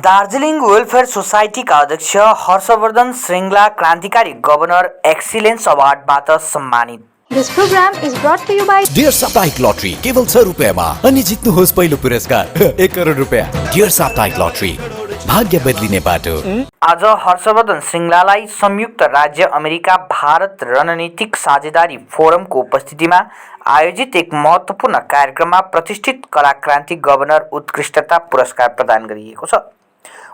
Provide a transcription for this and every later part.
Darjeeling welfare सोसाइटीका अध्यक्ष हर्षवर्धन श्रृङ्गला क्रान्तिकारी governor excellence अवार्डबाट सम्मानित। This program is brought to you by dear साप्ताहिक lottery केवल 6 रुपैयाँमा अनि जित्नुहोस् पहिलो पुरस्कार 1 करोड रुपैयाँ। डियर साप्ताहिक लटरी, भाग्य बदलिने बाटो। आज हर्षवर्धन श्रृङ्गलालाई संयुक्त राज्य अमेरिका भारत रणनीतिक साझेदारी फोरमको उपस्थितिमा आयोजित एक महत्त्वपूर्ण कार्यक्रममा प्रतिष्ठित कलाक्रान्ति गभर्नर उत्कृष्टता पुरस्कार प्रदान गरिएको छ।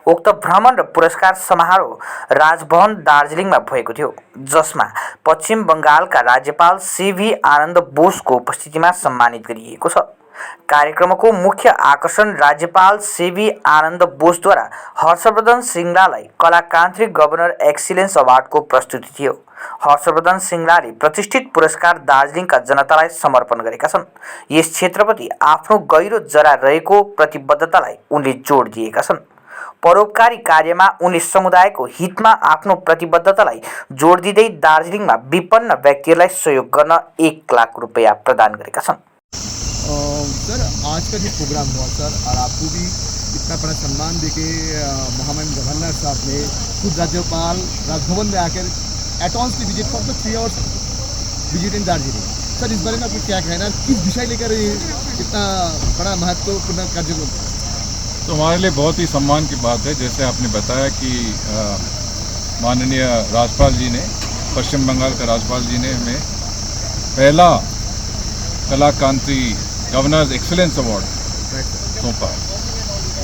उक्त भ्रमण र पुरस्कार समारोह राजभवन दार्जिलिङमा भएको थियो, जसमा पश्चिम बङ्गालका राज्यपाल सीभी आनन्द बोसको उपस्थितिमा सम्मानित गरिएको छ। कार्यक्रमको मुख्य आकर्षण राज्यपाल सीभी आनन्द बोसद्वारा हर्षवर्धन श्रृङ्गलालाई कलाक्रान्ति गभर्नर एक्सिलेन्स अवार्डको प्रस्तुति थियो। हर्षवर्धन श्रृङ्गलाले प्रतिष्ठित पुरस्कार दार्जिलिङका जनतालाई समर्पण गरेका छन्। यस क्षेत्रप्रति आफ्नो गहिरो जरा रहेको प्रतिबद्धतालाई उनले जोड दिएका छन्। परोपकारी कार्यमा उनले समुदायको हितमा आफ्नो प्रतिबद्धतालाई जोड दिँदै दार्जिलिङमा विपन्न व्यक्तिहरूलाई सहयोग गर्न 1 लाख रुपैयाँ प्रदान गरेका छन्। सर, आज का जो प्रोग्राम हुआ सर, और आपको भी इतना बड़ा सम्मान देके महामहिम गवर्नर साहब ने खुद राज्यपाल राजभवन में आकर एटॉन्सली visit for the 3 hours visit in Darjeeling. Sir, इस बारे में आपको क्या कहना है, किस विषय लेकर इतना बड़ा महत्वपूर्ण कार्यक्रम? तो हमारे लिए बहुत ही सम्मान की बात है। जैसे आपने बताया कि माननीय राज्यपाल जी ने, पश्चिम बंगाल का राज्यपाल जी ने हमें पहला कलाक्रांति गवर्नर्स एक्सीलेंस अवार्ड सौंपा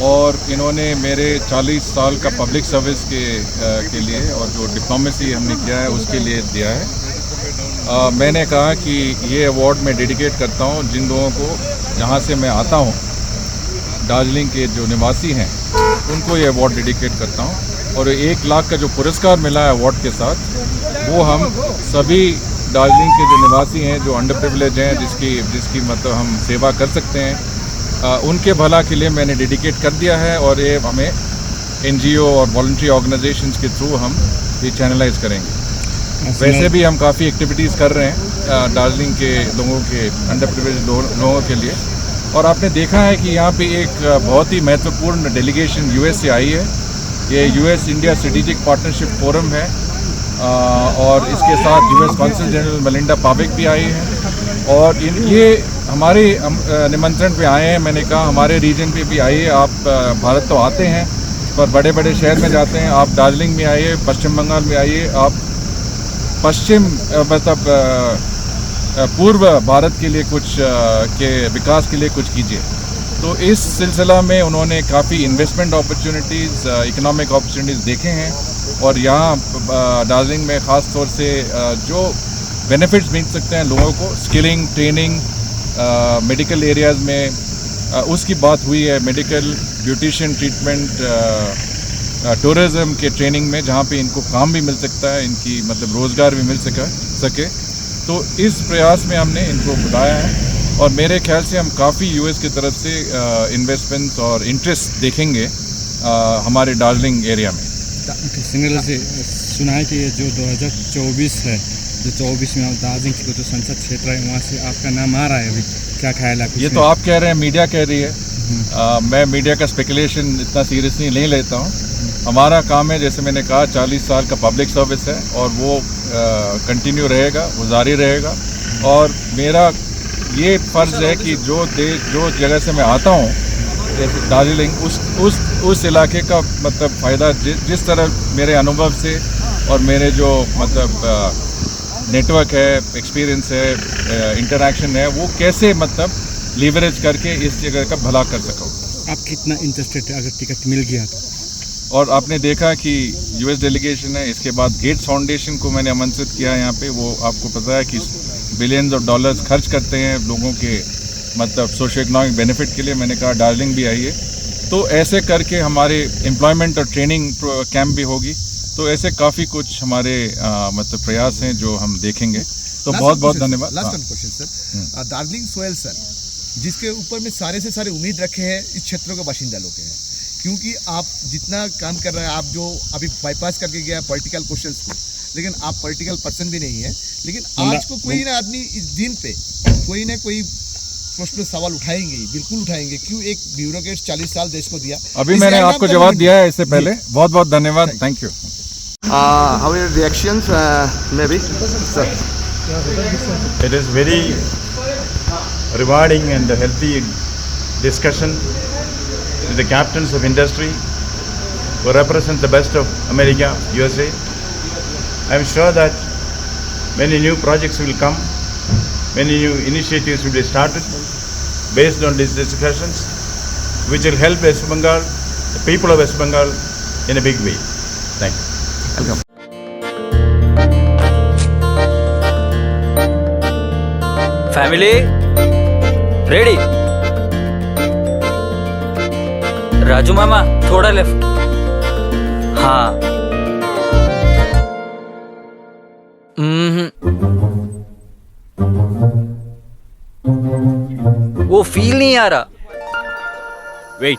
और इन्होंने मेरे 40 साल का पब्लिक सर्विस के लिए और जो डिप्लोमेसी हमने किया है उसके लिए दिया है। मैंने कहा कि ये अवार्ड मैं डेडिकेट करता हूँ जिन लोगों को, जहाँ से मैं आता हूँ, दार्जिलिंग के जो निवासी हैं उनको ये अवार्ड डेडिकेट करता हूँ। और 1 लाख का जो पुरस्कार मिला है अवार्ड के साथ, वो हम सभी दार्जिलिंग के जो निवासी हैं, जो अंडर प्रिविलेज हैं, जिसकी मतलब हम सेवा कर सकते हैं, उनके भला के लिए मैंने डेडिकेट कर दिया है। और ये हमें NGO और वॉलंटरी ऑर्गेनाइजेशंस के थ्रू हम ये चैनलाइज करेंगे। वैसे भी हम काफ़ी एक्टिविटीज़ कर रहे हैं दार्जिलिंग के लोगों के, अंडर प्रिविलेज लोगों के लिए। और आपने देखा है कि यहाँ पे एक बहुत ही महत्वपूर्ण डेलीगेशन US से आई है। ये US India strategic partnership forum है और इसके साथ US कॉन्सल जनरल मेलिंडा पावेक भी आई है। और ये हमारे निमंत्रण पे आए हैं। मैंने कहा हमारे रीजन पे भी आइए, आप भारत तो आते हैं पर बड़े बड़े शहर में जाते हैं, आप दार्जिलिंग में आइए, पश्चिम बंगाल में आइए, आप पश्चिम मतलब पूर्व भारत के लिए कुछ के विकास के लिए कुछ कीजिए। तो इस सिलसिला में उन्होंने काफ़ी इन्वेस्टमेंट अपॉर्चुनिटीज़, इकोनॉमिक अपॉर्चुनिटीज़ देखे हैं। और यहाँ दार्जिलिंग में ख़ास तौर से जो बेनिफिट्स मिल सकते हैं लोगों को, स्किलिंग, ट्रेनिंग, मेडिकल एरियाज़ में उसकी बात हुई है। मेडिकल, ब्यूटिशियन ट्रीटमेंट, टूरिज़्म के ट्रेनिंग में, जहाँ पे इनको काम भी मिल सकता है, इनकी मतलब रोज़गार भी मिल सके। तो इस प्रयास में हमने इनको बुलाया है और मेरे ख्याल से हम काफ़ी US की तरफ से इन्वेस्टमेंट्स और इंटरेस्ट देखेंगे हमारे दार्जिलिंग एरिया में। सिंगल से सुना है कि ये जो 2024 है, जो 24 में दार्जिलिंग का जो संसद क्षेत्र है वहाँ से आपका नाम आ रहा है, अभी क्या ख्याल है? ये तो आप कह रहे हैं, मीडिया कह रही है। मैं मीडिया का स्पेकुलेशन इतना सीरियसली नहीं लेता हूँ। हमारा काम है, जैसे मैंने कहा, 40 साल का पब्लिक सर्विस है और वो कंटिन्यू रहेगा, वो जारी रहेगा। और मेरा ये फ़र्ज़ है कि जो जगह से मैं आता हूँ, जैसे दार्जिलिंग, उस इलाके का मतलब फ़ायदा जिस तरह मेरे अनुभव से और मेरे जो मतलब नेटवर्क है, एक्सपीरियंस है, इंटरेक्शन है, वो कैसे मतलब लीवरेज करके इस जगह का भला कर सकूँ। आप कितना इंटरेस्टेड है अगर टिकट मिल गया तो? और आपने देखा कि US डेलीगेशन है, इसके बाद गेट्स फाउंडेशन को मैंने आमंत्रित किया यहाँ पे। वो आपको पता है कि बिलियंस ऑफ डॉलर्स खर्च करते हैं लोगों के मतलब सोशो इकोनॉमिक बेनिफिट के लिए। मैंने कहा दार्जिलिंग भी आइए। तो ऐसे करके हमारे एम्प्लॉयमेंट और ट्रेनिंग कैंप भी होगी। तो ऐसे काफ़ी कुछ हमारे मतलब प्रयास हैं जो हम देखेंगे। तो बहुत बहुत धन्यवाद। Last question sir, Darjeeling soil sir, जिसके ऊपर में सारे से सारे उम्मीद रखे हैं इस क्षेत्रों के बाशिंदा लोग हैं, क्योंकि आप जितना काम कर रहे हैं, आप जो अभी बाईपास करके गया पॉलिटिकल क्वेश्चंस को, लेकिन आप पॉलिटिकल पर्सन भी नहीं है। लेकिन आज को कोई ना आदमी इस दिन पे कोई ना कोई प्रश्न सवाल उठाएंगे ही, बिल्कुल उठाएंगे। क्यों एक ब्यूरोक्रेट 40 साल देश को दिया। अभी इस मैंने गाइडलाइन आपको का जवाब limit- दिया है इससे पहले। बहुत बहुत धन्यवाद। Thank you. How are your reactions, maybe? Sir. It is very rewarding and healthy discussion with the captains of industry who represent the best of America, USA. I am sure that many new projects will come, many new initiatives will be started based on these discussions, which will help West Bengal, the people of West Bengal, in a big way. Thank you. Family ready. Raju मामा थोड़ा left. हाँ। वो feel नहीं आ रहा। Wait.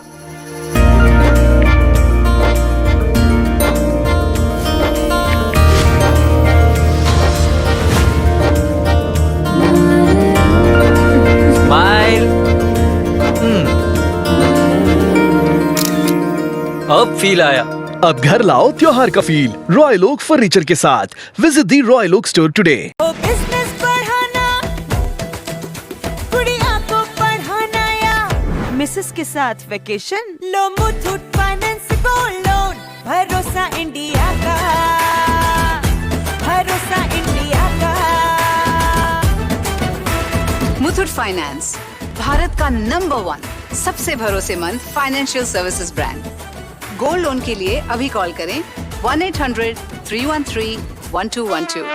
अब feel आया। अब घर लाओ त्योहार का फील रॉयल ओक फर्नीचर के साथ। Visit the royal oak store today. Business बढ़ाना, गुड़िया को पढ़ाना या मिसेस के साथ वेकेशन, लो मुथूट फाइनेंस गोल्ड लोन। भरोसा इंडिया का, भरोसा इंडिया का। मुथूट फाइनेंस भारत का नंबर 1 सबसे भरोसेमंद financial services brand. Gold loan के लिए अभी कॉल करें 1-800-313-1212।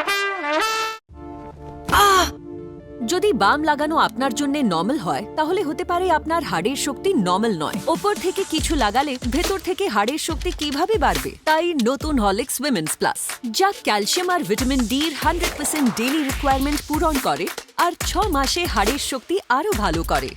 যদি বাম লাগানো আপনার জন্য নরমাল হয় তাহলে হতে পারে আপনার হাড়ের শক্তি নরমাল নয়। উপর থেকে কিছু লাগালে ভেতর থেকে হাড়ের শক্তি কিভাবে বাড়বে? তাই নতুন হরলিক্স উইমেন্স প্লাস, যা ক্যালসিয়াম আর ভিটামিন ডি এর 100% ডেইলি রিকোয়ারমেন্ট পূরণ করে আর 6 মাসে হাড়ের শক্তি আরো ভালো করে।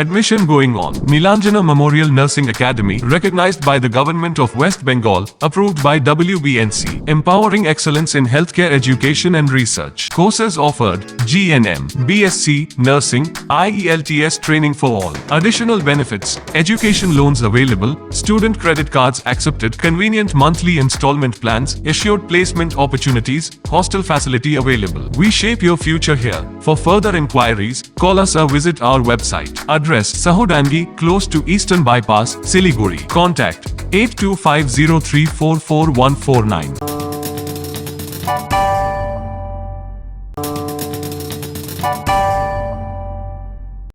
Admission going on. Nilanjana Memorial Nursing Academy, recognized by the Government of West Bengal, approved by WBNC, empowering excellence in healthcare education and research. Courses offered: GNM, BSc, Nursing, IELTS training for all. Additional benefits: education loans available, student credit cards accepted, convenient monthly installment plans, assured placement opportunities, hostel facility available. We shape your future here. For further inquiries, call us or visit our website. Address: Sahodangi, close to Eastern Bypass, Siliguri. Contact 8250344149.